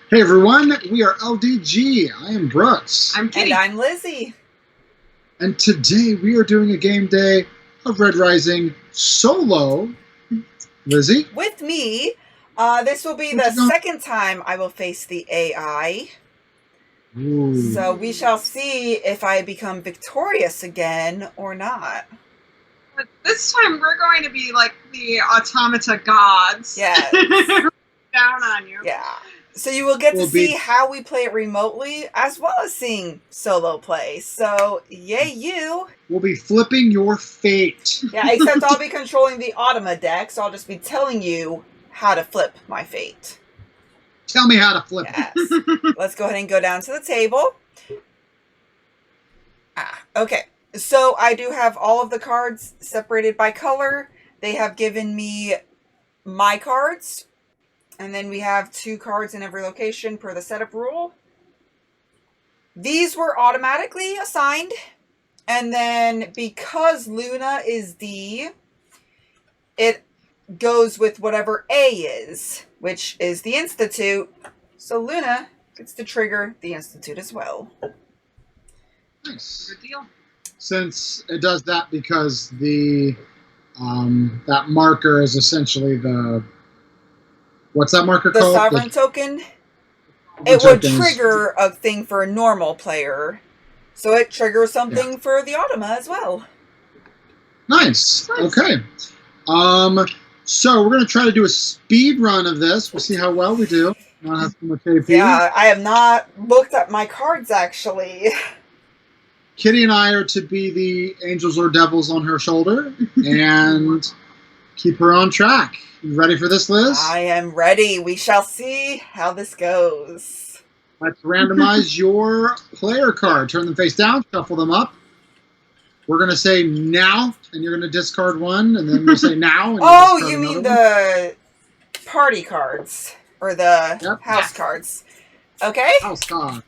Hey everyone, we are LDG. I am Brooks. I'm Kitty. And I'm Lizzy. And today we are doing a game day of Red Rising solo. Lizzy? With me, this will be the second time I will face the AI. Ooh. So we shall see if I become victorious again or not. But this time we're going to be like the automata gods. Yes. Down on you. Yeah. So you will get to see how we play it remotely, as well as seeing solo play. So, yay you! We'll be flipping your fate. Yeah, except I'll be controlling the Automa deck, so I'll just be telling you how to flip my fate. Tell me how to flip it. Let's go ahead and go down to the table. Okay. So I do have all of the cards separated by color. They have given me my cards. And then we have 2 cards in every location per the setup rule. These were automatically assigned. And then because Luna is D, it goes with whatever A is, which is the Institute. So Luna gets to trigger the Institute as well. Nice. Good deal. Since it does that because the that marker is essentially the... What's that marker called? The sovereign token. It would trigger a thing for a normal player. So it triggers something for the Automa as well. Nice. Okay. So we're going to try to do a speed run of this. We'll see how well we do. Not have too much AP. Yeah, I have not looked at my cards, actually. Kitty and I are to be the angels or devils on her shoulder and keep her on track. You ready for this, Liz? I am ready. We shall see how this goes. Let's randomize your player card. Turn them face down, shuffle them up. We're going to say now, and you're going to discard one, and then we'll say now. And oh, you mean the party cards, or the house cards. Okay. House card.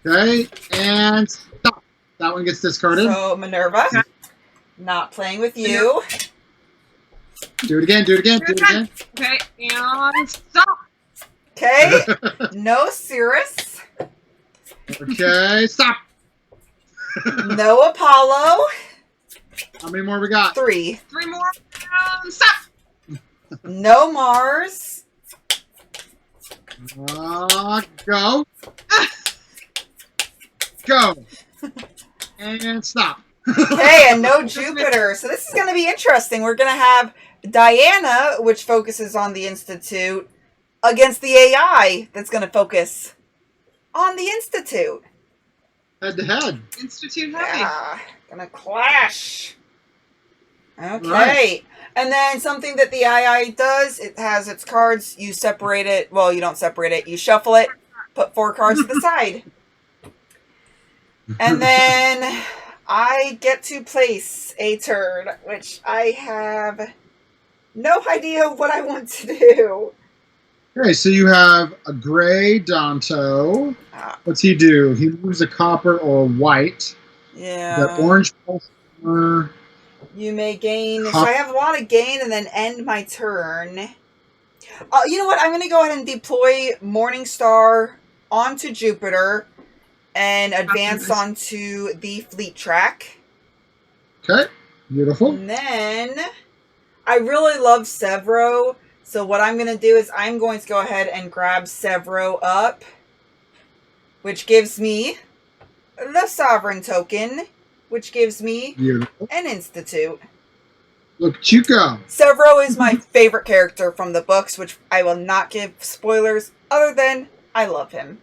Okay, and stop. That one gets discarded. So, Minerva, not playing with you. Do it again, do it again, do it again. Okay, and stop. Okay, no Cirrus. Okay, stop. No Apollo. How many more we got? 3. 3 more. Stop. No Mars. Go. Go. And stop. Okay, and no Jupiter. So this is going to be interesting. We're going to have Diana, which focuses on the Institute, against the AI that's going to focus on the Institute. Head to head. Institute heavy. Yeah, gonna clash. Okay. Right. And then something that the AI does, it has its cards, you separate it. Well, you don't separate it. You shuffle it, put 4 cards to the side. And then I get to place a turn, which I have no idea what I want to do. Okay, so you have a gray Danto. What's he do? He moves a copper or white. Yeah. The orange pulsar. You may gain. So I have a lot of gain and then end my turn. You know what? I'm going to go ahead and deploy Morningstar onto Jupiter and advance onto the fleet track. Okay, beautiful. And then I really love Severo. So what I'm going to do is I'm going to go ahead and grab Severo up, which gives me the Sovereign token, which gives me an Institute. Look at you go. Severo is my favorite character from the books, which I will not give spoilers, other than I love him.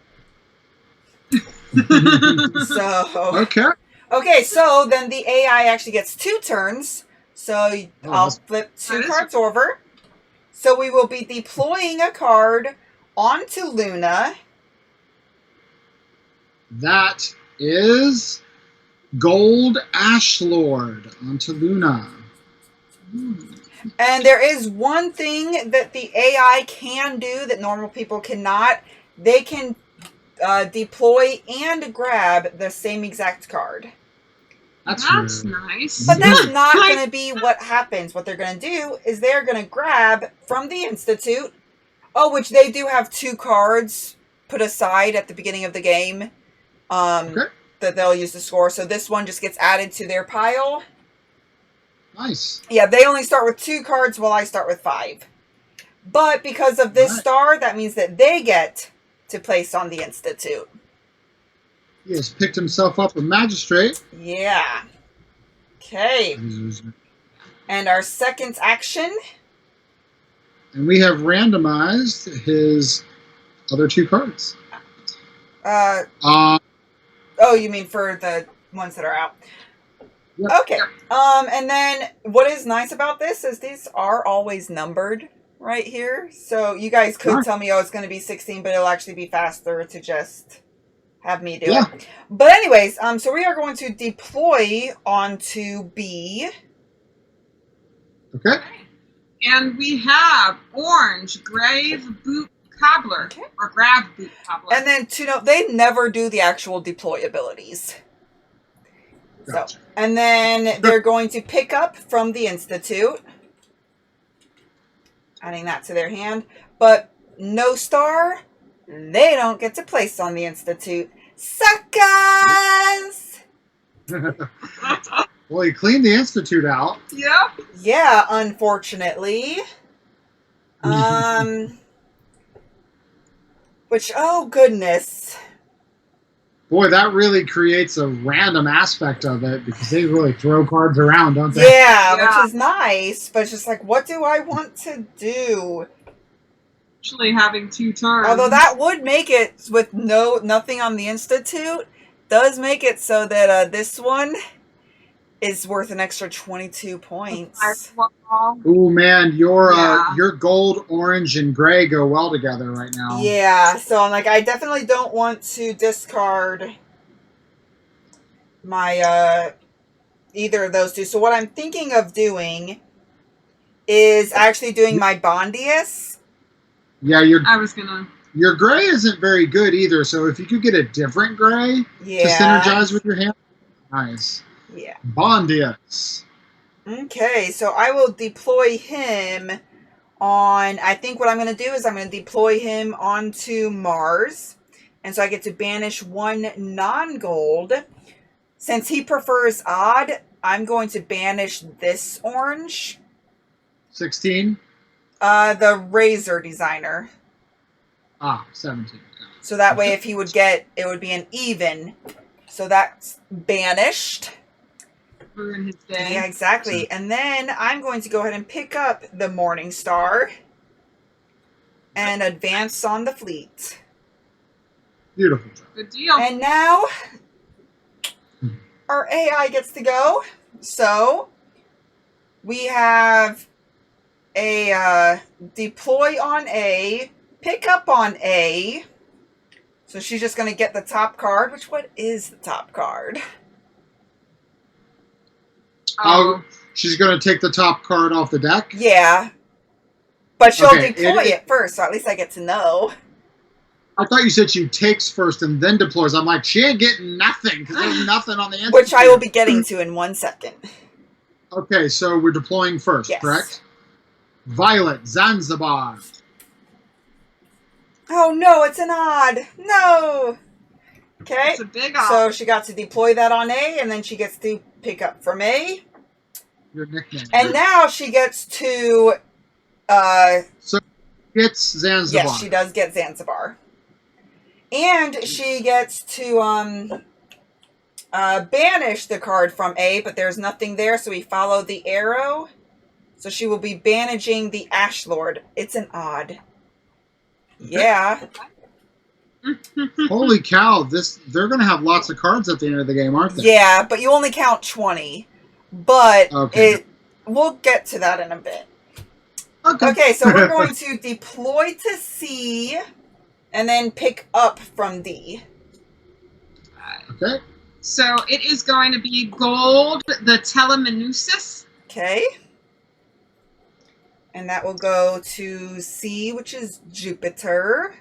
Okay, so then the AI actually gets 2 turns. So I'll flip 2 cards over. So we will be deploying a card onto Luna. That is Gold Ashlord onto Luna. And there is one thing that the AI can do that normal people cannot. They can deploy and grab the same exact card. That's nice. But that's not going to be what happens. What they're going to do is they're going to grab from the Institute, which they do have 2 cards put aside at the beginning of the game that they'll use to score. So this one just gets added to their pile. Nice. Yeah, they only start with 2 cards while I start with 5. But because of this star, that means that they get to place on the Institute. He has picked himself up a magistrate. Yeah. Okay. And our second action. And we have randomized his other 2 cards. Oh, you mean for the ones that are out? Yep. Okay. And then what is nice about this is these are always numbered right here. So you guys could tell me, oh, it's going to be 16, but it'll actually be faster to just have me do it. But anyways, so we are going to deploy onto B. Okay. And we have orange, grave boot cobbler, or grab boot cobbler. And then to note, they never do the actual deploy abilities. Gotcha. So, and then they're going to pick up from the Institute. Adding that to their hand. But no star, they don't get to place on the Institute. Suckers! Well, you cleaned the Institute out. Yep. Yeah, unfortunately. Which, oh goodness. Boy, that really creates a random aspect of it because they really throw cards around, don't they? Yeah, which is nice, but it's just like, what do I want to do? Actually having 2 turns. Although that would make it with nothing on the Institute, does make it so that this one is worth an extra 22 points. Oh man, your gold, orange, and gray go well together right now. Yeah, so I'm like, I definitely don't want to discard my either of those 2. So what I'm thinking of doing is actually doing my Bondius. Yeah, I was gonna. Your gray isn't very good either, so if you could get a different gray to synergize with your hand, nice. Yeah. Bondius. Okay, so I will deploy him on, I think what I'm going to do is I'm going to deploy him onto Mars. And so I get to banish 1 non-gold. Since he prefers odd, I'm going to banish this orange. 16? The Razor Designer. 17. So that way if he would get, it would be an even. So that's banished. Ruin his day. Yeah, exactly. And then I'm going to go ahead and pick up the Morning Star and advance on the fleet. Beautiful. Good deal. And now our AI gets to go. So we have a deploy on A, pick up on A. So she's just going to get the top card. What is the top card? Oh, she's going to take the top card off the deck? Yeah. But she'll deploy it first, so at least I get to know. I thought you said she takes first and then deploys. I'm like, she ain't getting nothing because there's nothing on the Institute. Which I will be getting to in 1 second. Okay, so we're deploying first, correct? Violet, Zanzibar. Oh, no, it's an odd. No. Okay. It's a big odd. So she got to deploy that on A, and then she gets to pick up from A. Your nickname. And now she gets to... so it's Zanzibar. Yes, she does get Zanzibar. And she gets to banish the card from A, but there's nothing there, so we follow the arrow. So she will be banishing the Ash Lord. It's an odd. Yeah. Holy cow, they're going to have lots of cards at the end of the game, aren't they? Yeah, but you only count 20. But we'll get to that in a bit. Okay, so we're going to deploy to C and then pick up from D. Okay. So it is going to be gold, the Telemanusis. Okay. And that will go to C, which is Jupiter.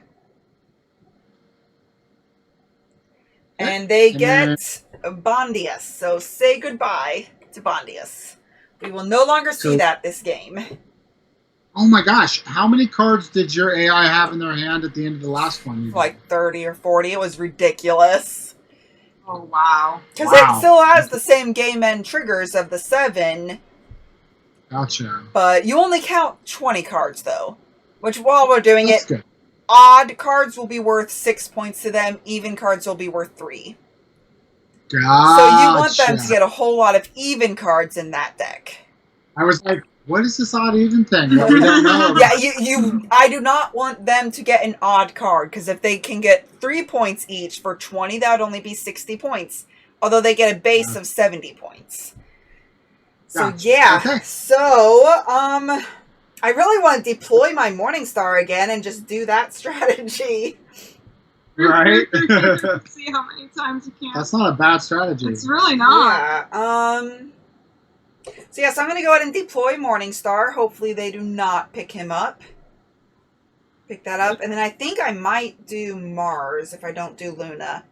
And they get Bondius. So say goodbye to Bondius. We will no longer see that this game. Oh my gosh, how many cards did your AI have in their hand at the end of the last one? Like 30 or 40. It was ridiculous. Oh, wow. Because Wow. it still has the same game end triggers of the 7. Gotcha. But you only count 20 cards, though. Which, while we're doing That's it, good. odd cards will be worth 6 points to them. Even cards will be worth 3. Gotcha. So you want them to get a whole lot of even cards in that deck. I was like, what is this odd even thing that we don't know? Yeah, I do not want them to get an odd card, because if they can get 3 points each for 20, that would only be 60 points. Although they get a base of 70 points. So Gotcha. yeah, Okay. so I really want to deploy my Morningstar again and just do that strategy. Right? See how many times you can. That's not a bad strategy. It's really not. Yeah. So yes, I'm going to go ahead and deploy Morningstar. Hopefully they do not pick him up. Pick that up. And then I think I might do Mars if I don't do Luna.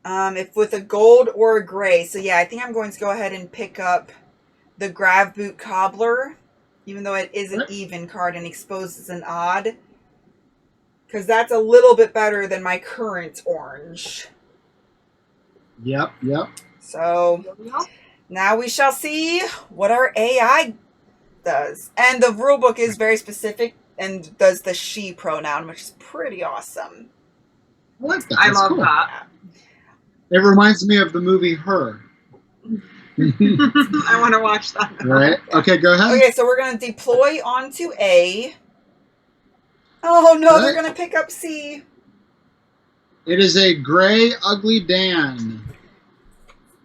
If with a gold or a gray. So yeah, I think I'm going to go ahead and pick up the Grab Boot Cobbler. Even though it is an even card and exposes an odd. Because that's a little bit better than my current orange. Yep. So now we shall see what our AI does. And the rulebook is very specific and does the she pronoun, which is pretty awesome. I like that. I That's love cool. that. It reminds me of the movie Her. I want to watch that. Right? Okay, go ahead. Okay, so we're going to deploy onto A. Oh no, they're going to pick up C. It is a gray, ugly Dan.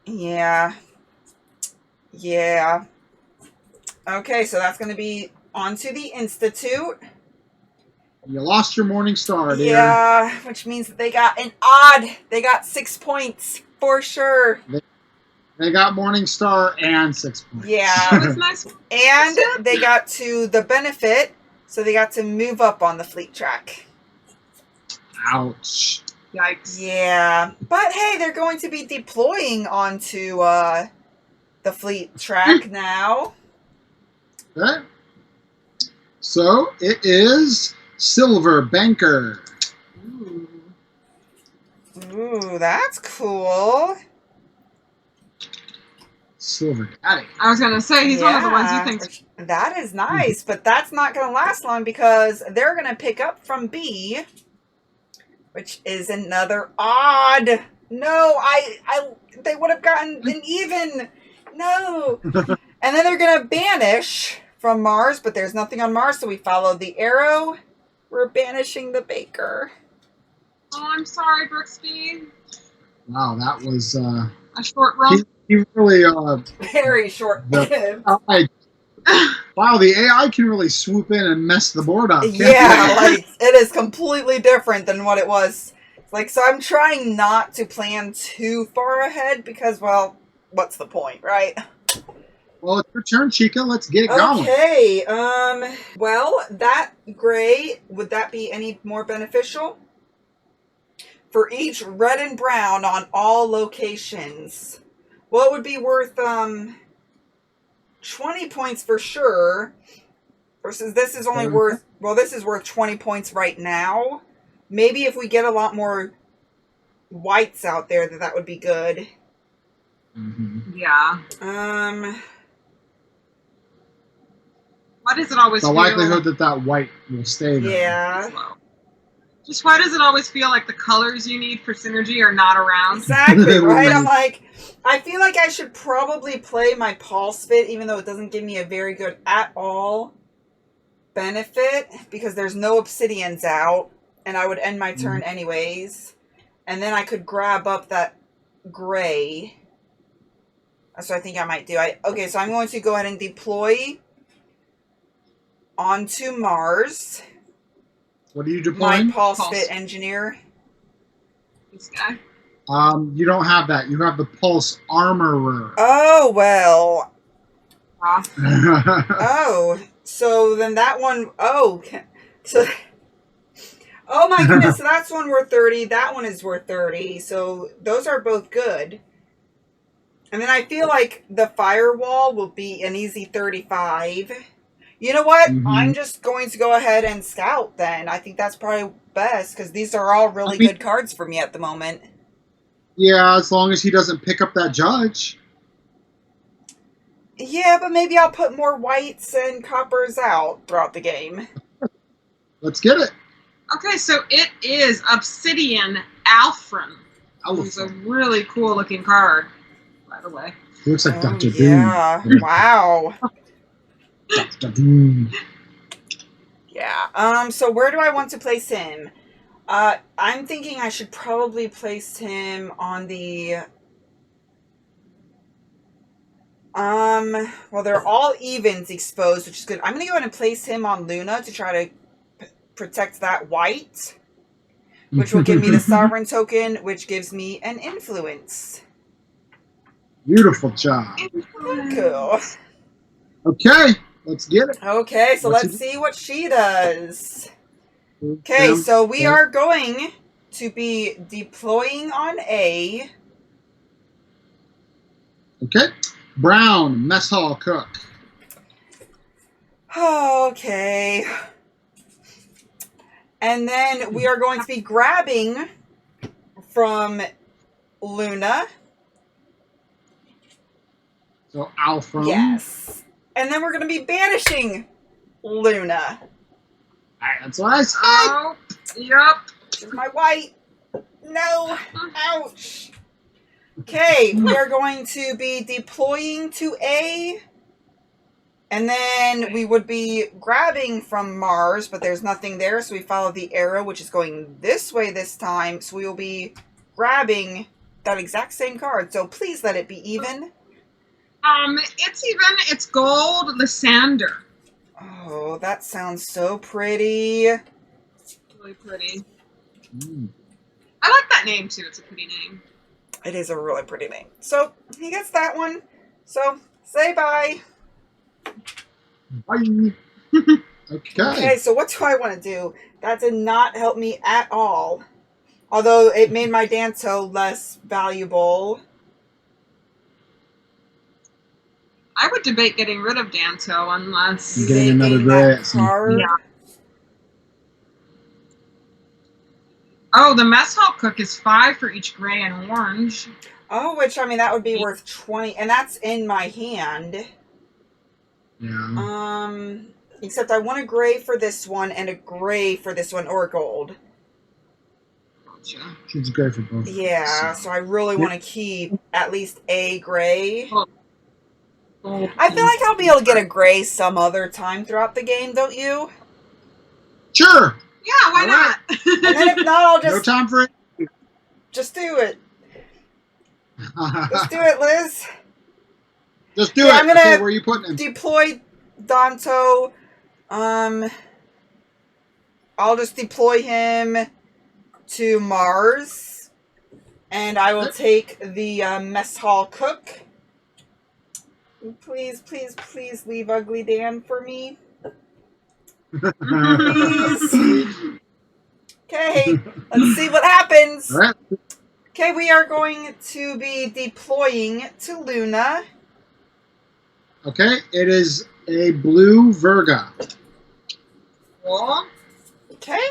Yeah. Okay, so that's going to be onto the Institute. You lost your Morningstar, dear. Yeah, which means that they got an odd. They got 6 points for sure. They got Morningstar and 6 points. Yeah. It was nice. And they got to the benefit, so they got to move up on the fleet track. Ouch. Yikes. Yeah. But hey, they're going to be deploying onto the fleet track now. Okay. So it is Silver Banker. Ooh, that's cool. Silver Caddy. I was going to say, he's one of the ones you think. That is nice, but that's not going to last long because they're going to pick up from B, which is another odd. No, they would have gotten an even. No. And then they're going to banish from Mars, but there's nothing on Mars, so we follow the arrow. We're banishing the baker. Oh, I'm sorry, Brooksby. Wow, that was A short run. he really Very short lived. wow, the AI can really swoop in and mess the board up. Yeah, like it is completely different than what it was. Like, so I'm trying not to plan too far ahead because, well, what's the point, right? Well, it's your turn, Chica. Let's get it going. Okay, well, that gray, would that be any more beneficial? For each red and brown on all locations. Well, it would be worth, 20 points for sure. Versus this is only worth, well, this is worth 20 points right now. Maybe if we get a lot more whites out there, that would be good. Mm-hmm. Yeah. Why does it always The feel likelihood that white will stay there. Yeah. Just why does it always feel like the colors you need for synergy are not around? Exactly, right? I'm like, I feel like I should probably play my Pulse Fit, even though it doesn't give me a very good at all benefit, because there's no obsidians out, and I would end my turn anyways. And then I could grab up that gray. That's what I think I might do. Okay, so I'm going to go ahead and deploy onto Mars. What are you deploying? My Pulse Fit Engineer. This guy. You don't have that. You have the Pulse Armorer. Oh, well. Ah. Oh, so then that one, oh, so, oh my goodness, so that's one worth 30, that one is worth 30, so those are both good. And then I feel like the Firewall will be an easy 35. You know what? Mhm. I'm just going to go ahead and scout then. I think that's probably best because these are all really good cards for me at the moment. Yeah, as long as he doesn't pick up that judge. Yeah, but maybe I'll put more whites and coppers out throughout the game. Let's get it. Okay, so it is Obsidian Alfred. It's a really cool looking card, by the way. He looks like Dr. Yeah. Doom. Wow. Dr. Doom. Yeah. So where do I want to place him? I'm thinking I should probably place him on the... well, they're all evens exposed, which is good. I'm going to go ahead and place him on Luna to try to protect that white, which will give me the Sovereign token, which gives me an influence. Beautiful job. Cool. Okay, let's get it. Okay, so let's see what she does. Okay, so we are going to be deploying on A. Okay. Brown, mess hall cook. Okay. And then we are going to be grabbing from Luna. So Alfred. Yes. And then we're going to be banishing Luna. That's what I said. Oh, yep. Here's my white. No. Ouch. Okay, we are going to be deploying to A. And then we would be grabbing from Mars, but there's nothing there, so we follow the arrow, which is going this way this time. So we will be grabbing that exact same card. So please let it be even. It's even. It's gold Lysander. Oh, that sounds so pretty. Really pretty. I like that name too. It's a pretty name. It is a really pretty name. So he gets that one. So say bye. Bye. Okay, so what do I want to do? That did not help me at all. Although it made my Danto less valuable. I would debate getting rid of Danto unless getting another gray at some card. Yeah. Oh, the mess hall cook is 5 for each gray and orange. Oh, which, I mean, that would be worth 20. And that's in my hand. Yeah. Except I want a gray for this one and a gray for this one, or gold. Gotcha. She's gray for both. Yeah, so I really want to keep at least a gray. Oh. I feel like I'll be able to get a gray some other time throughout the game, don't you? Sure. Yeah, why not? And then if not, I'll just... No time for it. Just do it. Let's do it, Liz. Just do it. I'm gonna okay, where are you putting him? deploy Danto. I'll just deploy him to Mars. And I will take the mess hall cook. Please, please, please leave Ugly Dan for me. Please. Okay, let's see what happens. All right. Okay, we are going to be deploying to Luna. Okay, it is a blue Virga. Cool. Okay.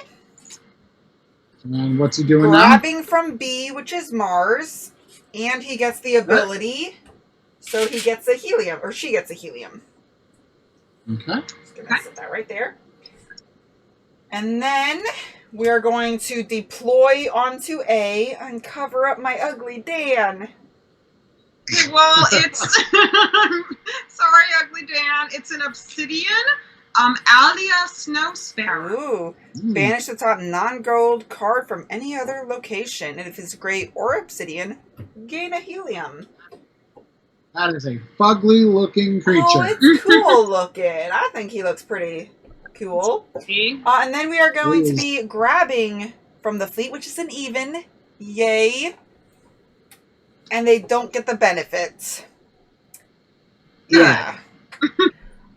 And what's he doing Grabbing from B, which is Mars. And he gets the ability. So he gets a helium, or she gets a helium. now? Okay. Just gonna set that right there. And then we are going to deploy onto A and cover up my Ugly Dan. Okay, well, it's sorry, Ugly Dan. It's an obsidian, Alia Snow Sparrow. Ooh. Banish the top non-gold card from any other location. And if it's gray or obsidian, gain a helium. That is a fugly looking creature. Oh, it's cool looking. I think he looks pretty cool. See? And then we are going to be grabbing from the fleet, which is an even. Yay. And they don't get the benefits. Yeah.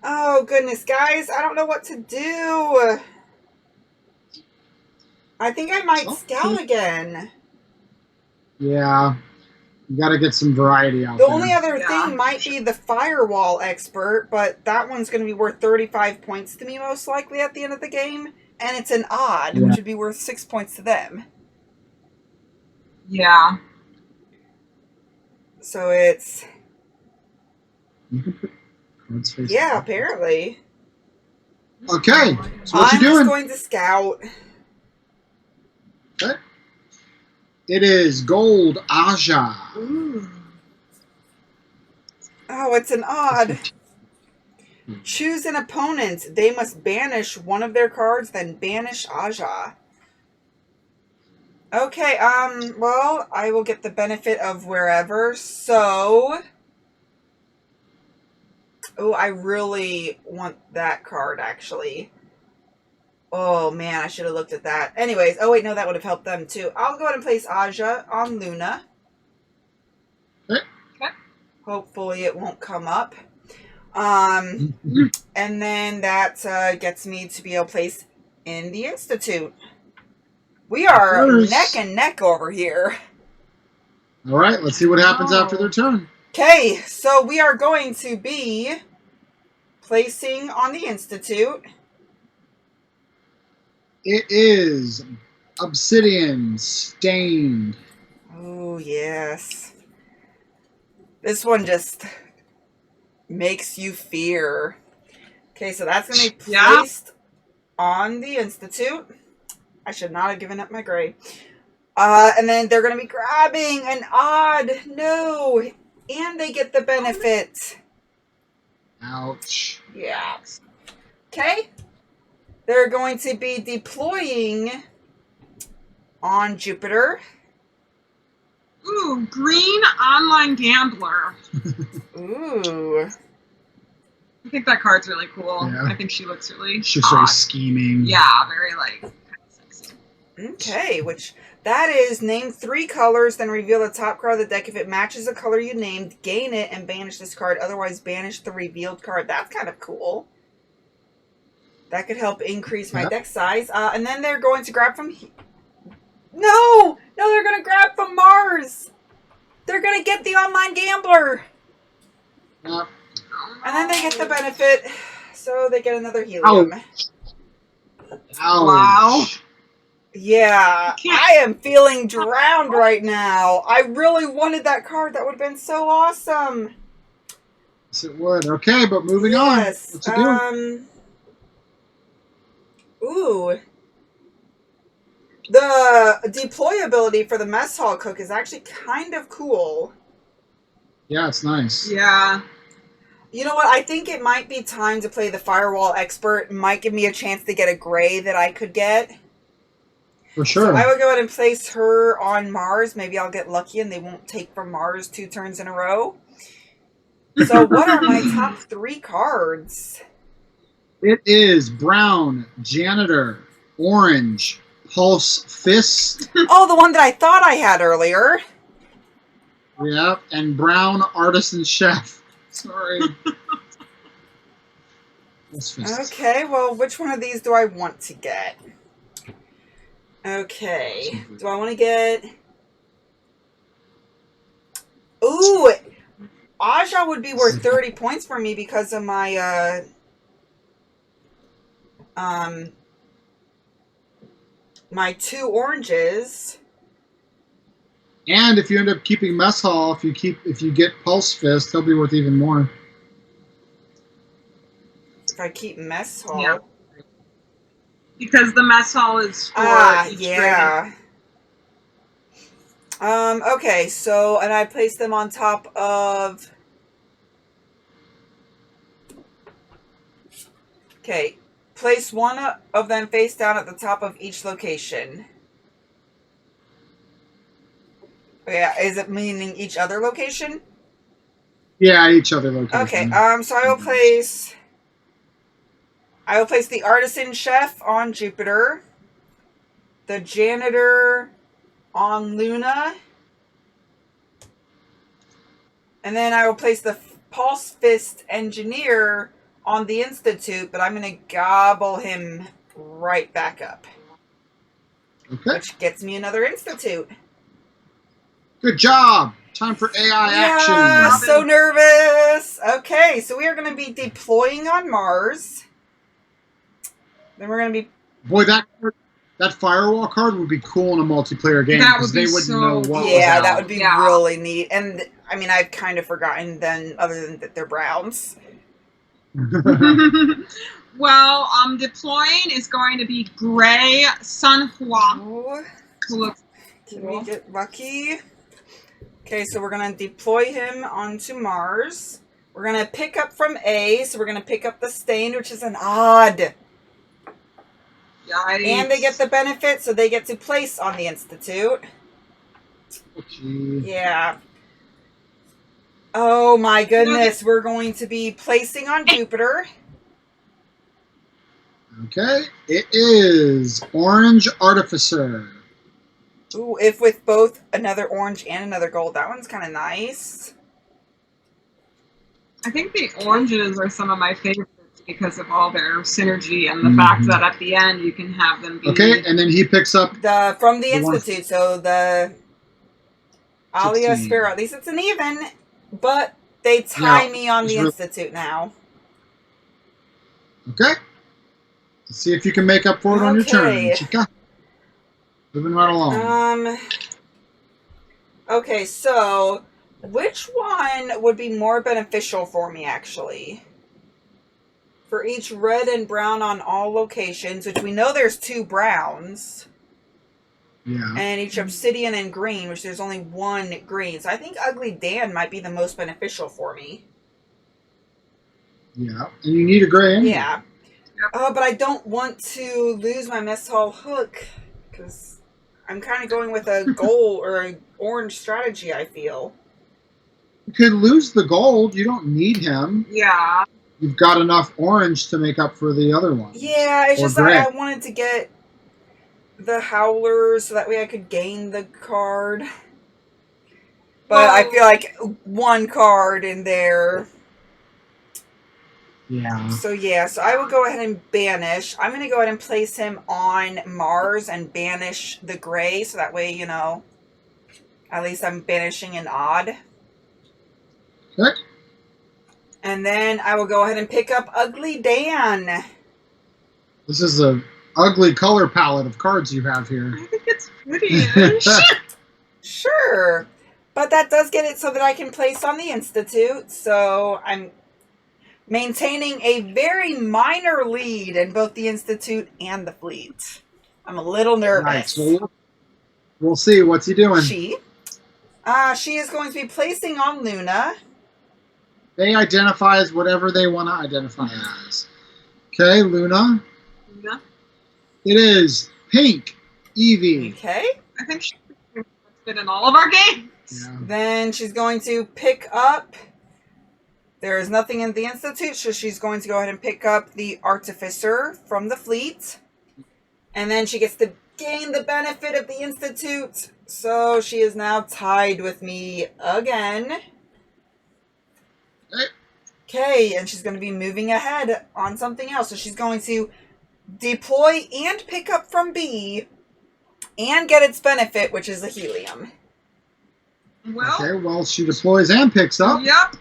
Oh, goodness, guys. I don't know what to do. I think I might scout again. Yeah. You got to get some variety out The there. only other Yeah. thing might be the Firewall Expert, but that one's going to be worth 35 points to me most likely at the end of the game. And it's an odd, Yeah. which would be worth 6 points to them. Yeah. So it's... You can put cards face Yeah, down. apparently. Okay. So what I'm you just doing? going to scout. Okay. It is Gold Aja. Ooh. Oh, it's an odd. Choose an opponent. They must banish one of their cards, then banish Aja. Okay, well, I will get the benefit of wherever, so... Oh, I really want that card, actually. Oh, man, I should have looked at that. Anyways, oh, wait, no, that would have helped them, too. I'll go ahead and place Aja on Luna. Okay. Hopefully it won't come up. And then that gets me to be able to place in the Institute. We are neck and neck over here. All right, let's see what happens after their turn. Okay, so we are going to be placing on the Institute. It is Obsidian Stained. Oh, yes. This one just makes you fear. Okay, so that's going to be placed on the Institute. I should not have given up my gray. And then they're going to be grabbing an odd. No. And they get the benefit. Ouch. Yeah. Okay. They're going to be deploying on Jupiter. Ooh, green online gambler. Ooh. I think that card's really cool. Yeah. I think she looks really She's hot. very scheming. Yeah, very like kind of sexy. Okay, which that is name 3 colors, then reveal the top card of the deck. If it matches the color you named, gain it and banish this card. Otherwise, banish the revealed card. That's kind of cool. That could help increase my deck size. And then they're going to grab from... No! No, they're going to grab from Mars! They're going to get the online gambler! Yep. And then they get the benefit. So they get another helium. Ouch. Wow. Yeah, I am feeling drowned right now. I really wanted that card. That would have been so awesome. Yes, it would. Okay, but moving on. What you doing? Ooh. The deployability for the mess hall cook is actually kind of cool. Yeah, it's nice. Yeah. You know what? I think it might be time to play the Firewall Expert. It might give me a chance to get a gray that I could get. For sure. So I would go ahead and place her on Mars. Maybe I'll get lucky and they won't take from Mars 2 turns in a row. So what are my top 3 cards? It is brown, janitor, orange, pulse fist. Oh, the one that I thought I had earlier. Yep, and brown artisan chef. Sorry. Pulse fist. Okay, well, which one of these do I want to get? Okay. Do I want to get... Ooh! Aja would be worth 30 points for me because of my, my 2 oranges. And if you end up keeping mess hall, if you get pulse fist, he'll be worth even more. If I keep mess hall. Yeah. Because the mess hall is for each yeah. Okay, so, and I place them on top of... Okay, place one of them face down at the top of each location. Yeah, is it meaning each other location? Yeah, each other location. Okay, so I will place the artisan chef on Jupiter, the janitor on Luna, and then I will place the pulse fist engineer on the Institute, but I'm going to gobble him right back up. Okay. Which gets me another Institute. Good job. Time for AI Yeah, action. so nervous. Okay, so we are going to be deploying on Mars. Then we're going to be... Boy, that firewall card would be cool in a multiplayer game That because would be they wouldn't so know what cool. was Yeah, out. that would be Yeah. really neat. And, I mean, I've kind of forgotten then, other than that they're Browns. Well, deploying is going to be Gray Sunhua. Oh, Who looks can cool. we get lucky? Okay, so we're going to deploy him onto Mars. We're going to pick up from A, so we're going to pick up the Stained, which is an odd. Yikes. And they get the benefit, so they get to place on the Institute. Okay. Yeah. Oh my goodness, we're going to be placing on Jupiter. Okay, it is Orange Artificer. Ooh, if with both another orange and another gold, that one's kind of nice. I think the oranges are some of my favorites because of all their synergy and the fact that at the end you can have them be... Okay, and then he picks up From the one- Institute, so the Alia 16. Sparrow. At least it's an even, but they tie Yeah, me on the it's really- Institute now. Okay. Let's see if you can make up for it on your turn, Okay. Chica. Moving right along. Okay, so which one would be more beneficial for me, actually? For each red and brown on all locations, which we know there's 2 browns. Yeah. And each obsidian and green, which there's only 1 green. So I think Ugly Dan might be the most beneficial for me. Yeah. And you need a gray anyway. Yeah. Oh, but I don't want to lose my mess hall hook, because I'm kind of going with a gold or an orange strategy, I feel. You could lose the gold. You don't need him. Yeah. You've got enough orange to make up for the other ones. Yeah, it's Or just gray. that I wanted to get the Howlers so that way I could gain the card. But I feel like 1 card in there. Yeah. So yeah, so I will go ahead and banish. I'm going to go ahead and place him on Mars and banish the gray. So that way, you know, at least I'm banishing an odd. Okay. And then I will go ahead and pick up Ugly Dan. This is a ugly color palette of cards you have here. I think it's pretty-ish. Sure. But that does get it so that I can place on the Institute. So I'm maintaining a very minor lead in both the Institute and the fleet. I'm a little nervous. Nice. We'll see. What's he doing? She is going to be placing on Luna. They identify as whatever they want to identify as. Okay, Luna. Yeah. It is Pink Eevee. Okay. I think she fit in all of our games. Yeah. Then she's going to pick up... There is nothing in the Institute, so she's going to go ahead and pick up the Artificer from the fleet. And then she gets to gain the benefit of the Institute. So she is now tied with me again. Okay, and she's going to be moving ahead on something else. So she's going to deploy and pick up from B and get its benefit, which is a helium. Well, Okay, well, she deploys and picks up. yep.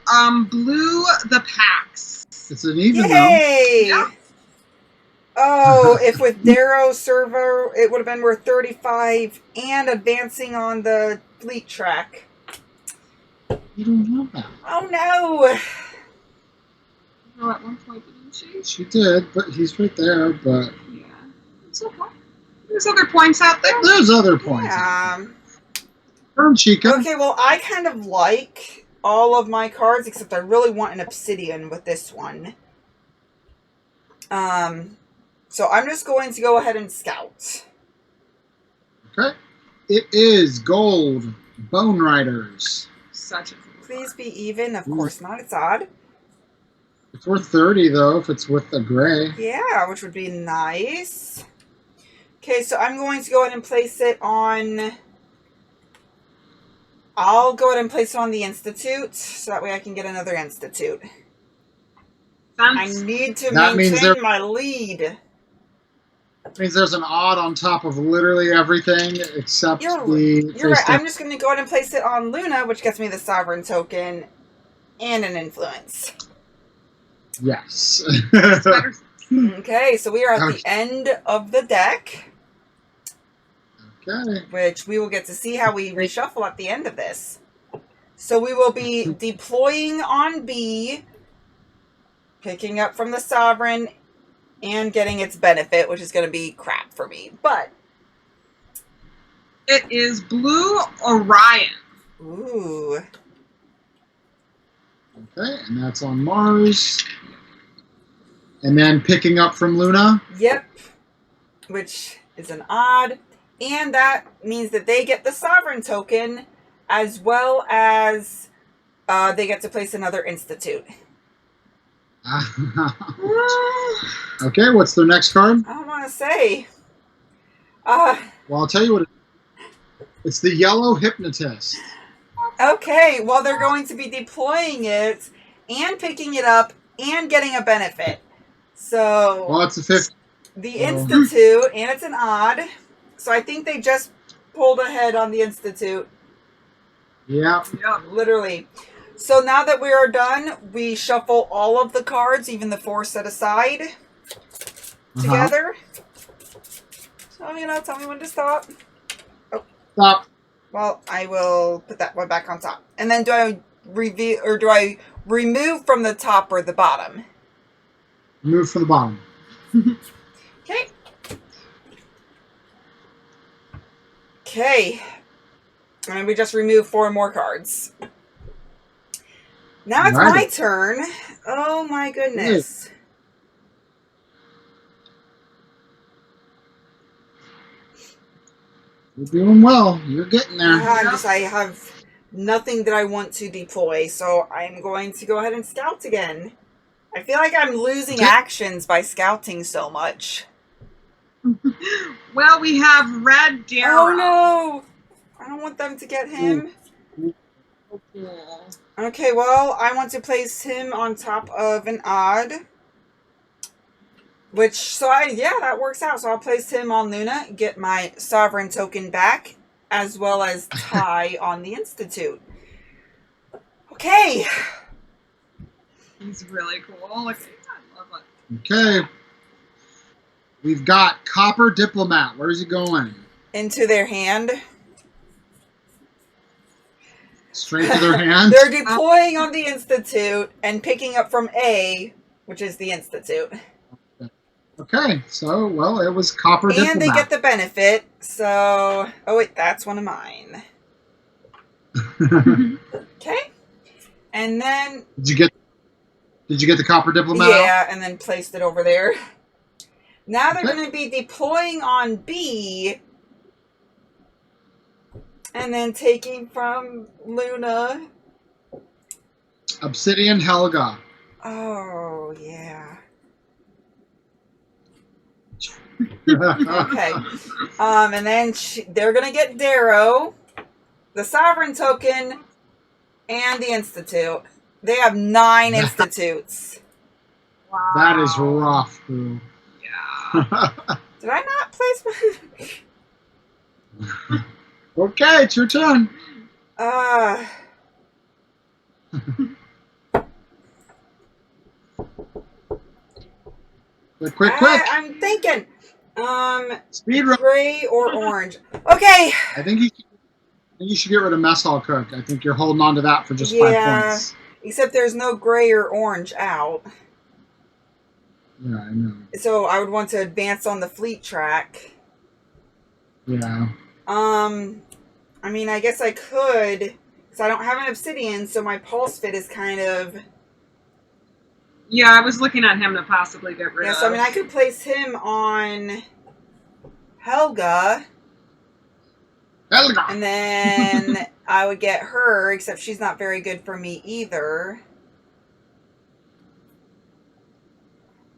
Blew the packs. It's an even though. Yay! Yeah. Oh, if with Darrow server, it would have been worth 35 and advancing on the fleet track. You don't know that. Oh no! Oh, at one point, didn't she? She did, but he's right there. But Yeah. It's okay. There's other points out there. there's other points. Yeah. Turn, Chica. Okay, well, I kind of like all of my cards, except I really want an obsidian with this one. So I'm just going to go ahead and scout. Okay. It is Gold Bone Riders. Such a cool Please be even. Of course not. It's odd. It's worth 30 though if it's with the gray. Yeah, which would be nice. Okay, so I'm going to go ahead and place it on... I'll go ahead and place it on the Institute, so that way I can get another Institute. sense. I need to That means maintain they're- my lead. It means there's an odd on top of literally everything except You're the right. face down. I'm just going to go ahead and place it on Luna, which gets me the Sovereign token and an influence. Yes. Okay, so we are at the end of the deck. Okay. Which we will get to see how we reshuffle at the end of this. So we will be deploying on B, picking up from the Sovereign, and getting its benefit, which is going to be crap for me. But it is Blue Orion. Ooh. Okay, and that's on Mars. And then picking up from Luna. Yep. Which is an odd. And that means that they get the Sovereign token, as well as they get to place another Institute. Okay, what's their next card? I don't want to say. Well, I'll tell you what. It's the Yellow Hypnotist. Okay, well, they're going to be deploying it and picking it up and getting a benefit. So, well, it's a 50. The Institute, and it's an odd. So I think they just pulled ahead on the Institute. Yeah. Literally. So now that we are done, we shuffle all of the cards, even the 4 set aside, together. So, tell me when to stop. Oh. Stop. Well, I will put that one back on top. And then do I reveal, or do I remove from the top or the bottom? Remove from the bottom. Okay. Okay. And we just removed 4 more cards. Now it's my turn. Oh my goodness. You're doing well. You're getting there. I have nothing that I want to deploy, so I'm going to go ahead and scout again. I feel like I'm losing actions by scouting so much. Well, we have Red Darrow. Oh no! I don't want them to get him. Okay, well, I want to place him on top of an odd. That works out. So I'll place him on Luna, get my Sovereign token back, as well as tie on the Institute. Okay. He's really cool. Look, I love it. Okay. We've got Copper Diplomat. Where's he going? Into their hand. Straight to their hands? They're deploying on the Institute and picking up from A, which is the Institute. Okay, so, well, it was Copper Diplomat. And they get the benefit, so... Oh, wait, that's one of mine. Okay. And then... Did you get the Copper Diplomat Yeah, out? and then placed it over there. Now they're going to be deploying on B, and then taking from Luna. Obsidian Helga. Oh, yeah. Okay. And then they're going to get Darrow, the Sovereign token, and the Institute. They have 9 Institutes. Wow. That is rough, boo. Yeah. Did I not place my... Okay, it's your turn. Quick. I'm thinking. Speed run. Gray or orange. Okay. I think you should get rid of Mess Hall Cook. I think you're holding on to that for just 5 points. Except there's no gray or orange out. Yeah, I know. So I would want to advance on the fleet track. Yeah. I mean, I guess I could, because I don't have an obsidian, so my pulse fit is kind of... Yeah, I was looking at him to possibly get rid of. So I mean, I could place him on Helga. And then I would get her, except she's not very good for me either.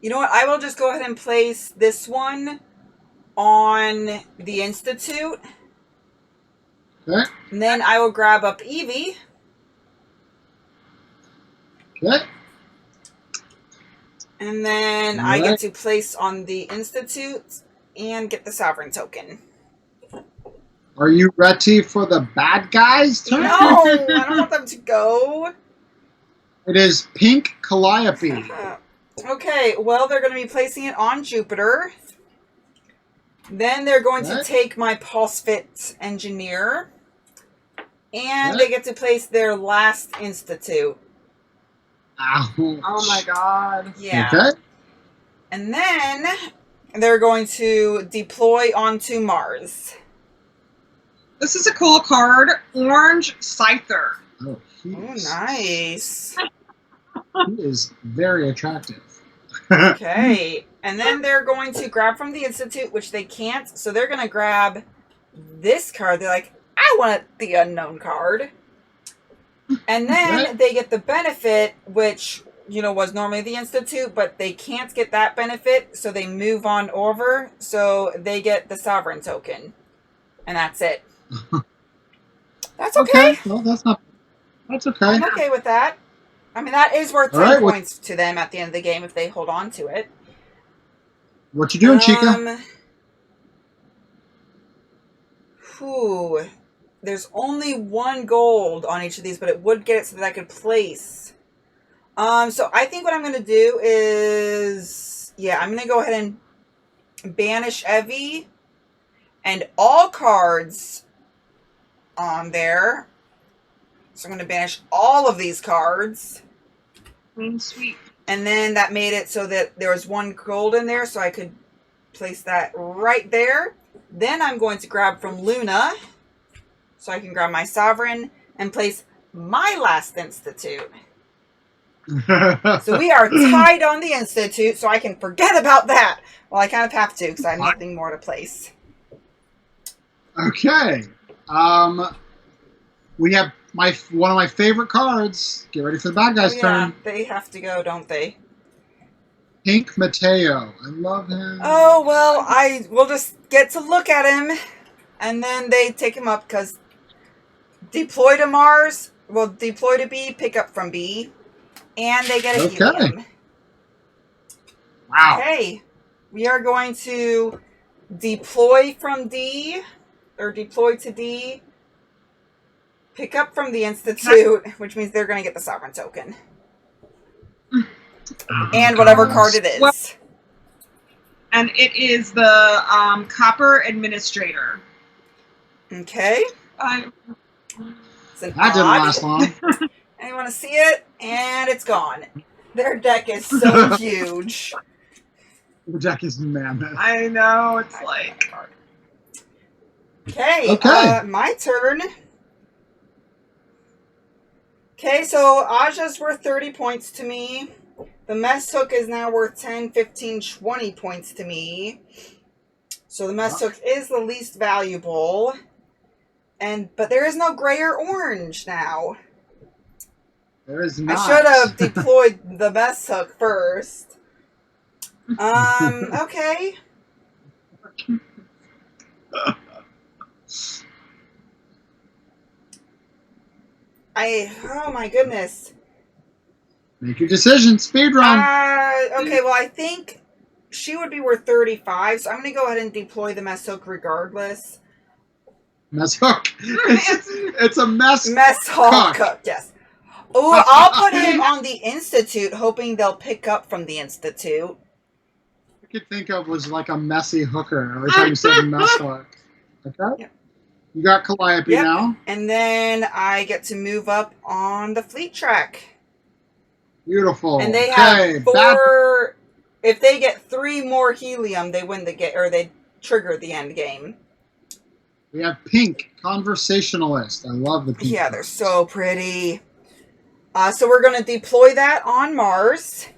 You know what? I will just go ahead and place this one on the Institute. Okay. And then I will grab up Evie. Okay. And then I get to place on the Institute and get the sovereign token. Are you ready for the bad guys' turn? No, I don't want them to go. It is Pink Calliope. Okay, well, they're going to be placing it on Jupiter. Then they're going to take my Pulse Fit Engineer. And they get to place their last Institute. Ouch. Oh my god. Yeah. Okay. And then they're going to deploy onto Mars. This is a cool card. Orange Scyther. Oh, Nice. He is very attractive. Okay. And then they're going to grab from the Institute, which they can't. So they're going to grab this card. They're like, I want the unknown card. And then they get the benefit, which, you know, was normally the Institute, but they can't get that benefit. So they move on over. So they get the sovereign token. And that's it. That's okay. Well, that's okay. I'm okay with that. I mean, that is worth 10 points to them at the end of the game if they hold on to it. What you doing, Chica? There's only 1 gold on each of these, but it would get it so that I could place. So I think what I'm going to do is, I'm going to go ahead and banish Evie and all cards on there. So I'm going to banish all of these cards. Sweet. And then that made it so that there was 1 gold in there, so I could place that right there. Then I'm going to grab from Luna, so I can grab my sovereign and place my last Institute. So we are tied on the Institute, so I can forget about that. Well, I kind of have to, because I have nothing more to place. Okay. We have one of my favorite cards. Get ready for the bad guy's turn. They have to go, don't they? Pink Mateo. I love him. Oh, well, I will just get to look at him. And then they take him up because deploy to Mars. Well, deploy to B, pick up from B. And they get a helium. Wow. Okay. We are going to deploy from D. Or deploy to D. Pick up from the Institute, which means they're going to get the sovereign token. And whatever card it is. Well, and it is the Copper Administrator. Okay. That didn't last long. And you want to see it? And it's gone. Their deck is so huge. The deck is mammoth. I know, it's like... Okay, my turn. Okay, so Aja's worth 30 points to me. The mess hook is now worth 10, 15, 20 points to me. So the mess hook is the least valuable. But there is no gray or orange now. There is not. I should have deployed the mess hook first. Okay. Oh my goodness. Make your decision. Speed run. Okay, well, I think she would be worth 35, so I'm going to go ahead and deploy the mess hook regardless. Mess hook. It's a mess hook, yes. Oh, I'll put him on the Institute, hoping they'll pick up from the Institute. I could think of was like a messy hooker every time you said mess hook. Okay? Yep. You got Calliope now. And then I get to move up on the fleet track. Beautiful. And they have 4. If they get 3 more helium, they win the game, or they trigger the end game. We have Pink Conversationalist. I love the pink. Yeah, they're so pretty. So we're going to deploy that on Mars.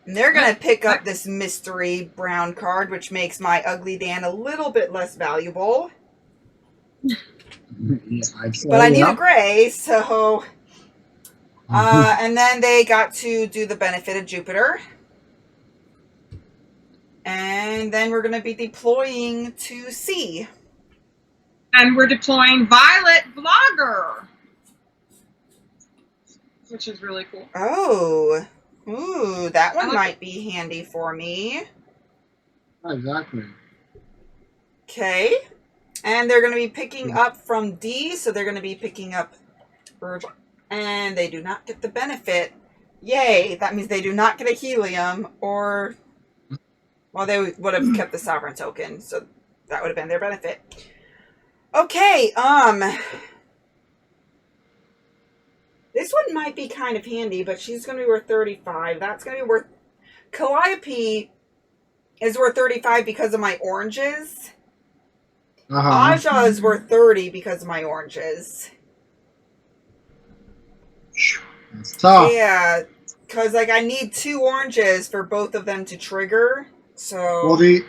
And they're going to pick up this mystery brown card, which makes my Ugly Dan a little bit less valuable. But I need a gray, so... and then they got to do the benefit of Jupiter. And then we're going to be deploying to C. And we're deploying Violet Vlogger. Which is really cool. Oh. Ooh, that one might be handy for me. Exactly. Okay. And they're going to be picking up from D, so they're going to be picking up Urge. And they do not get the benefit. Yay! That means they do not get a helium, or... Well, they would have kept the sovereign token, so that would have been their benefit. Okay, this one might be kind of handy, but she's going to be worth 35. That's going to be worth... Calliope is worth 35 because of my oranges. Aja is worth 30 because of my oranges. That's tough. Yeah, because like I need 2 oranges for both of them to trigger. So Well, the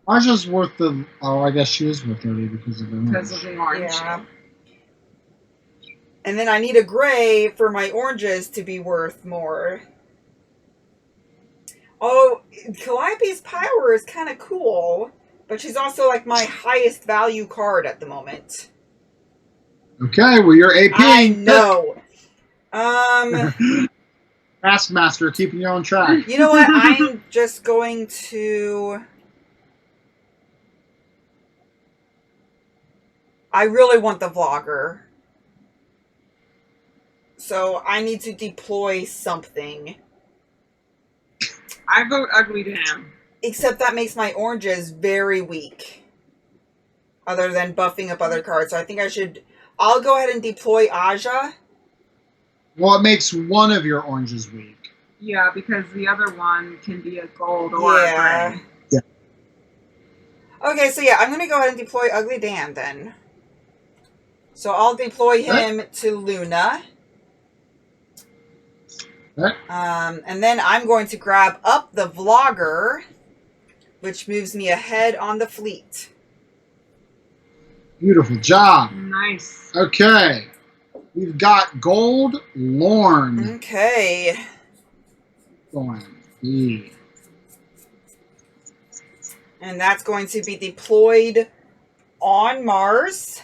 Aja's worth the. Oh, I guess she is worth 30 because of the orange. Because of the orange. yeah. And then I need a gray for my oranges to be worth more. Oh, Calliope's power is kind of cool, but she's also like my highest value card at the moment. Okay, well you're AP. I know. Taskmaster, keeping you on track. You know what? I'm just going to... I really want the vlogger. So I need to deploy something. I vote Ugly Dam. Except that makes my oranges very weak. Other than buffing up other cards. So I think I should... I'll go ahead and deploy Aja. Well, it makes one of your oranges weak. Yeah, because the other one can be a gold or a gray. Yeah. Okay, so yeah, I'm going to go ahead and deploy Ugly Dan then. So I'll deploy him to Luna. Okay. And then I'm going to grab up the Vlogger, which moves me ahead on the fleet. Beautiful job. Nice. Okay. We've got Gold Lorn. Okay. Going E. And that's going to be deployed on Mars.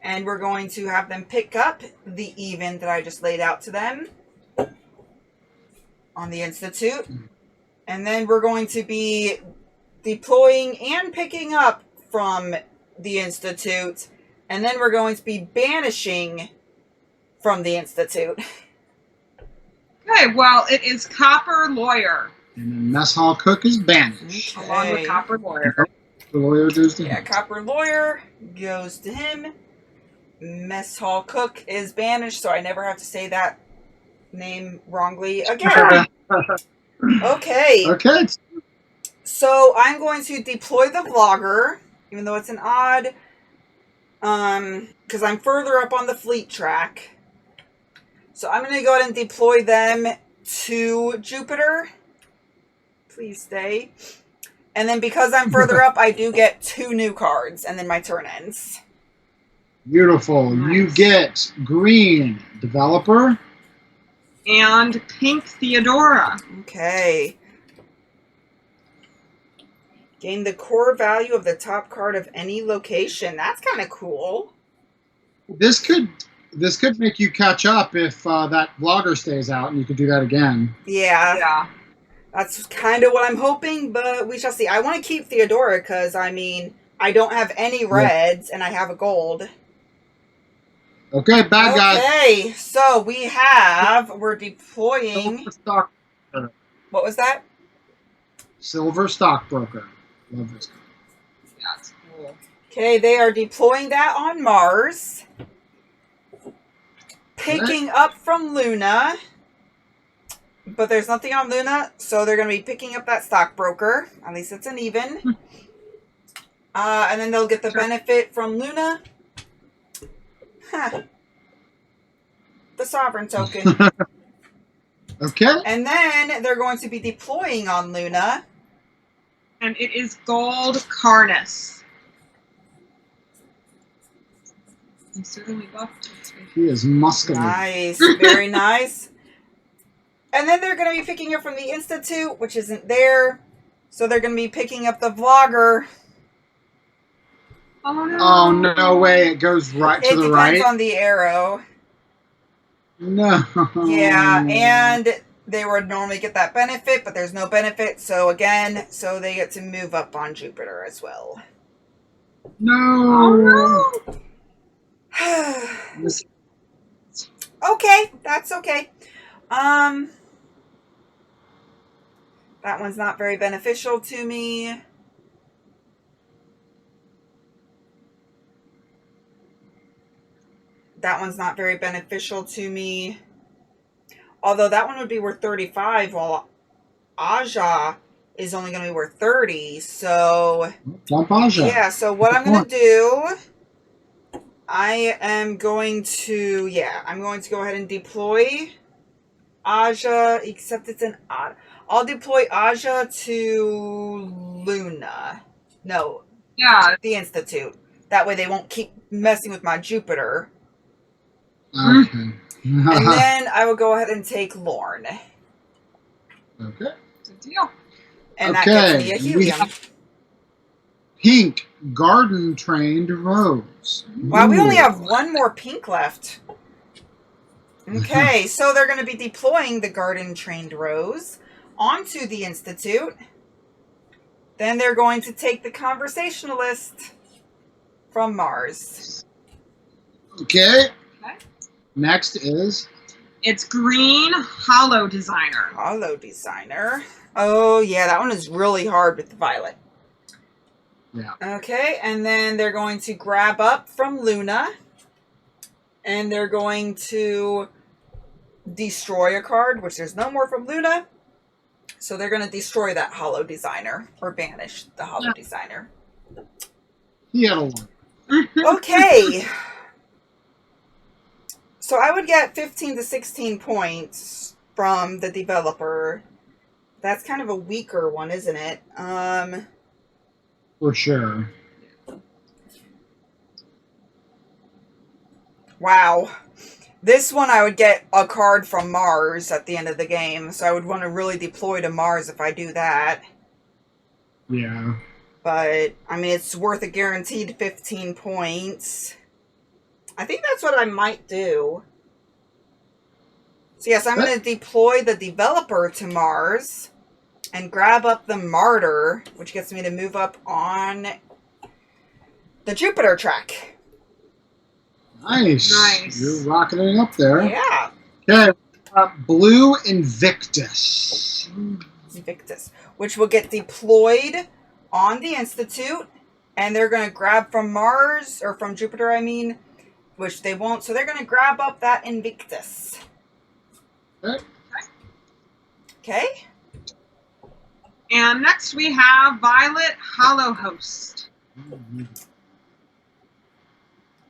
And we're going to have them pick up the even that I just laid out to them on the Institute. And then we're going to be deploying and picking up from the Institute. And then we're going to be banishing from the Institute. Okay, well, it is Copper Lawyer. And then Mess Hall Cook is banished. Okay. Along with Copper Lawyer. The lawyer goes to Yeah, him. Copper Lawyer goes to him. Mess Hall Cook is banished, so I never have to say that name wrongly again. Okay. Okay. So I'm going to deploy the Vlogger, even though it's an odd, because I'm further up on the fleet track. So I'm going to go ahead and deploy them to Jupiter. Please stay. And then because I'm further up, I do get 2 new cards, and then my turn ends. Beautiful. Nice. You get Green Developer. And Pink Theodora. Okay. Gain the core value of the top card of any location. That's kind of cool. This could make you catch up if that Vlogger stays out, and you could do that again. Yeah. Yeah. That's kind of what I'm hoping, but we shall see. I want to keep Theodora because, I mean, I don't have any reds, and I have a gold. Okay, bad guy. Okay, so we're deploying... Silver Stockbroker. What was that? Silver Stockbroker. Love this card. That's cool. Okay, they are deploying that on Mars. Picking up from Luna. But there's nothing on Luna, so they're going to be picking up that stockbroker. At least it's an even. And then they'll get the benefit from Luna. Huh. The sovereign token. Okay. And then they're going to be deploying on Luna. And it is Gold Carnus. He's certainly buffed. He is muscular. Nice. Very nice. And then they're going to be picking up from the Institute, which isn't there. So they're going to be picking up the Vlogger. Oh, no. Oh, no way. It goes right to the right. It depends on the arrow. No. Yeah, and they would normally get that benefit, but there's no benefit. So again, so they get to move up on Jupiter as well. No. Oh no! Okay, that's okay. That one's not very beneficial to me. That one's not very beneficial to me. Although that one would be worth 35, while Aja is only going to be worth 30. So, Jump Aja. yeah, so what I'm going to do, I am going to, I'm going to go ahead and deploy Aja, except it's an odd. I'll deploy Aja to Luna. No. Yeah. The Institute. That way they won't keep messing with my Jupiter. Okay. And then I will go ahead and take Lorne. Okay. Good deal. And that gets me a helium. Pink garden trained rose. Wow, we only have one more pink left. Okay, so they're going to be deploying the garden trained rose onto the Institute. Then they're going to take the conversationalist from Mars. Okay. Okay. Next is... It's green hollow designer. Hollow designer. Oh, yeah, that one is really hard with the violet. Yeah. Okay, and then they're going to grab up from Luna. And they're going to destroy a card, which there's no more from Luna. So they're going to destroy that hollow designer. Or banish the hollow designer. He had a one. Okay. So I would get 15 to 16 points from the developer. That's kind of a weaker one, isn't it? For sure. Wow. This one I would get a card from Mars at the end of the game. So I would want to really deploy to Mars if I do that. Yeah. But, I mean, it's worth a guaranteed 15 points. I think that's what I might do. So yes, I'm going to deploy the developer to Mars and grab up the martyr, which gets me to move up on the Jupiter track. Nice. Nice. You're rocketing up there. Yeah. Okay. Blue Invictus. Invictus, which will get deployed on the Institute, and they're going to grab from Mars, or from Jupiter, I mean, which they won't. So they're going to grab up that Invictus. Okay. Okay. And next we have Violet Hollow Host.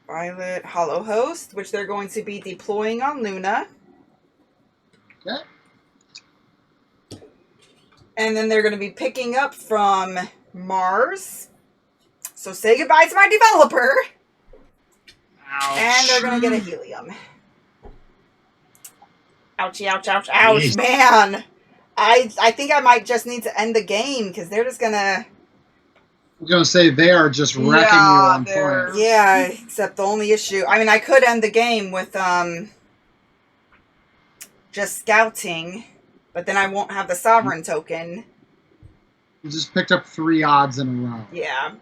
Violet Hollow Host, which they're going to be deploying on Luna. Okay. And then they're going to be picking up from Mars. So say goodbye to my developer. Ouch. And they're going to get a helium. Ouchie, ouch, ouch, ouch, Jeez. man. I think I might just need to end the game because they're just going to... I was going to say, they are just wrecking you on points. Yeah, except the only issue... I mean, I could end the game with just scouting, but then I won't have the sovereign token. You just picked up 3 odds in a row. Yeah.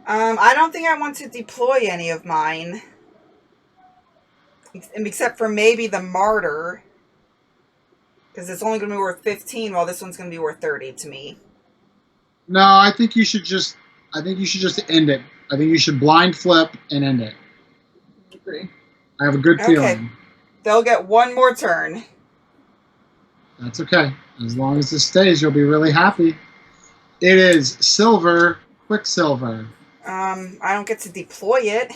I don't think I want to deploy any of mine. Except for maybe the martyr. Because it's only going to be worth 15, while this one's going to be worth 30 to me. No, I think you should just end it. I think you should blind flip and end it. Agree. I have a good feeling. They'll get one more turn. That's okay. As long as this stays, you'll be really happy. It is Silver Quicksilver. I don't get to deploy it.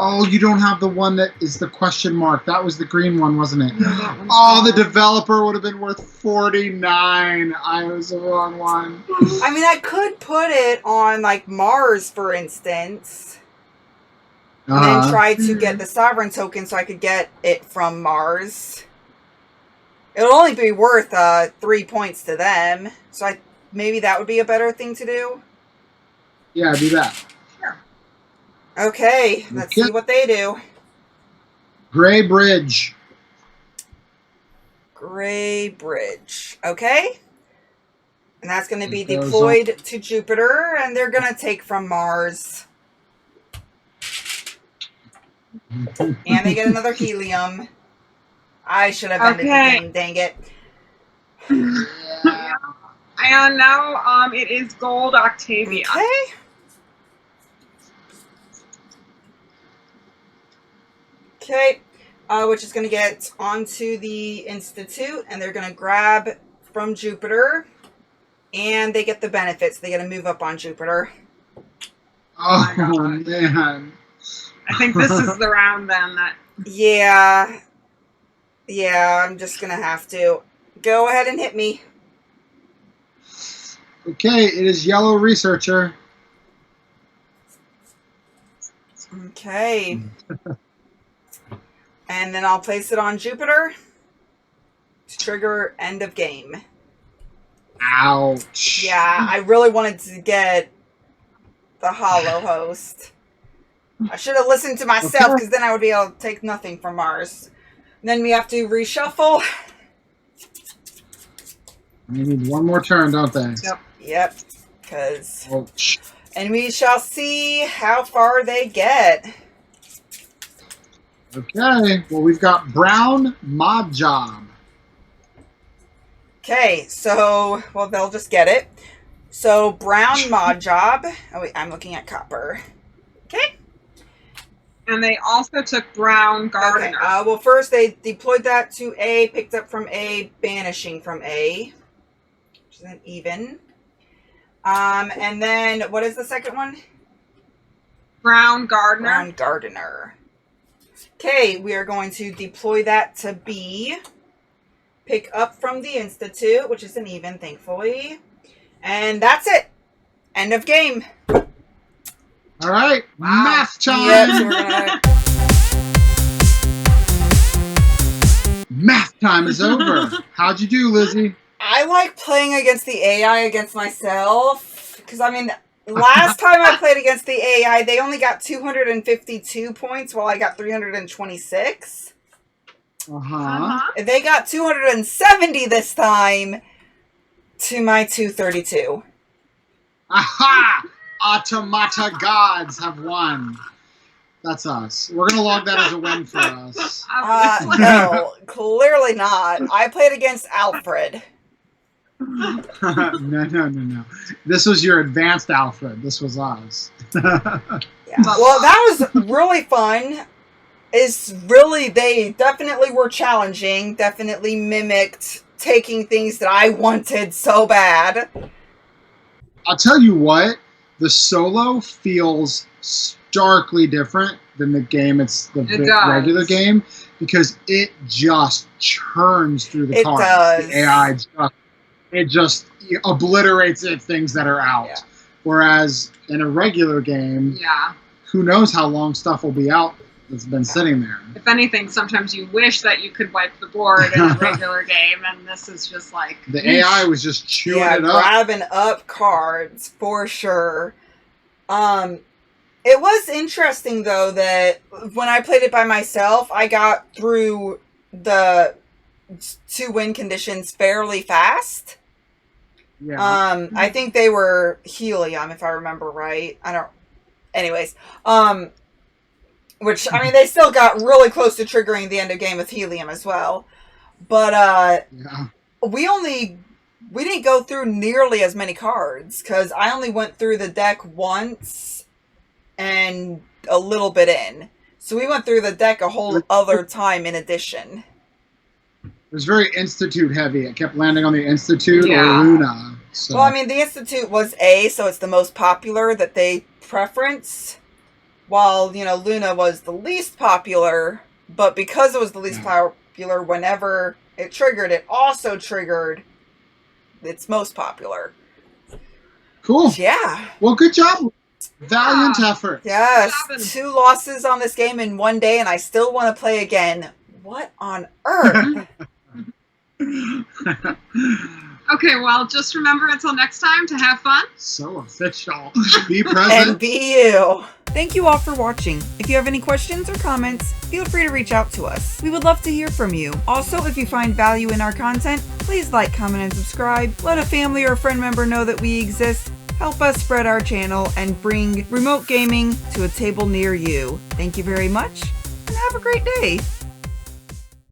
Oh, you don't have the one that is the question mark. That was the green one, wasn't it? No, that one's Oh, the gone. developer would have been worth 49. I was the wrong one. I mean, I could put it on, like, Mars, for instance. And then try to get the sovereign token so I could get it from Mars. It'll only be worth 3 points to them. So maybe that would be a better thing to do. Yeah, do that. Okay, let's see what they do. Gray Bridge. Gray Bridge. Okay. And that's going to be It goes deployed to Jupiter, and they're going to take from Mars. And they get another helium. I should have ended the game, dang it. Yeah. I know it is Gold Octavia. Okay. Okay. Which is going to get onto the Institute, and they're going to grab from Jupiter, and they get the benefits. They get to move up on Jupiter. Oh, man. I think this is the round then that... Yeah. Yeah, I'm just going to have to. Go ahead and hit me. Okay, it is Yellow Researcher. Okay. And then I'll place it on Jupiter to trigger end of game. Ouch. Yeah, I really wanted to get the Hollow Host. I should have listened to myself, because then I would be able to take nothing from Mars. And then we have to reshuffle. They need one more turn, don't they? Yep. Because... Ouch. And we shall see how far they get. Okay, well, we've got Brown Mod Job. Okay, so, well, they'll just get it. So, Brown Mod Job. Oh, wait, I'm looking at Copper. Okay. And they also took Brown Gardener. Okay. Well, first they deployed that to A, picked up from A, banishing from A, which is an even. And then, what is the second one? Brown Gardener. Brown Gardener. Okay, we are going to deploy that to B. Pick up from the Institute, which is an even, thankfully. And that's it. End of game. All right, Wow. math time. Yep, so we're gonna... Math time is over. How'd you do, Lizzie? I like playing against the AI against myself. Because, I mean, last time I played against the AI, they only got 252 points while I got 326. Uh-huh. They got 270 this time to my 232. Aha! Automata gods have won. That's us. We're going to log that as a win for us. No, clearly not. I played against Alfred. No. This was your advanced Alfred. This was us. Yeah. Well, that was really fun. They definitely were challenging. Definitely mimicked taking things that I wanted so bad. I'll tell you what. The solo feels starkly different than the game. It's the regular game because it just churns through the cards. Does. The AI just obliterates things that are out. Yeah. Whereas in a regular game, who knows how long stuff will be out that's been sitting there. If anything, sometimes you wish that you could wipe the board in a regular game, and this is just like... The AI was just chewing it up. Grabbing up cards, for sure. It was interesting, though, that when I played it by myself, I got through the 2 win conditions fairly fast. Yeah. I think they were helium, if I remember right. Anyways, which, I mean, they still got really close to triggering the end of game with helium as well. But, we didn't go through nearly as many cards, because I only went through the deck once and a little bit in. So we went through the deck a whole other time in addition. It was very Institute heavy. It kept landing on the Institute or Luna. So. Well, I mean, the Institute was A, so it's the most popular that they preference. While, Luna was the least popular, but because it was the least popular, whenever it triggered, it also triggered its most popular. Cool. Yeah. Well, good job. Valiant effort. Yes. 2 losses on this game in one day, and I still want to play again. What on earth? Okay, well, just remember until next time to have fun. So official. Be present. And be you. Thank you all for watching. If you have any questions or comments, feel free to reach out to us. We would love to hear from you. Also, if you find value in our content, please like, comment, and subscribe. Let a family or friend member know that we exist. Help us spread our channel and bring remote gaming to a table near you. Thank you very much, and have a great day.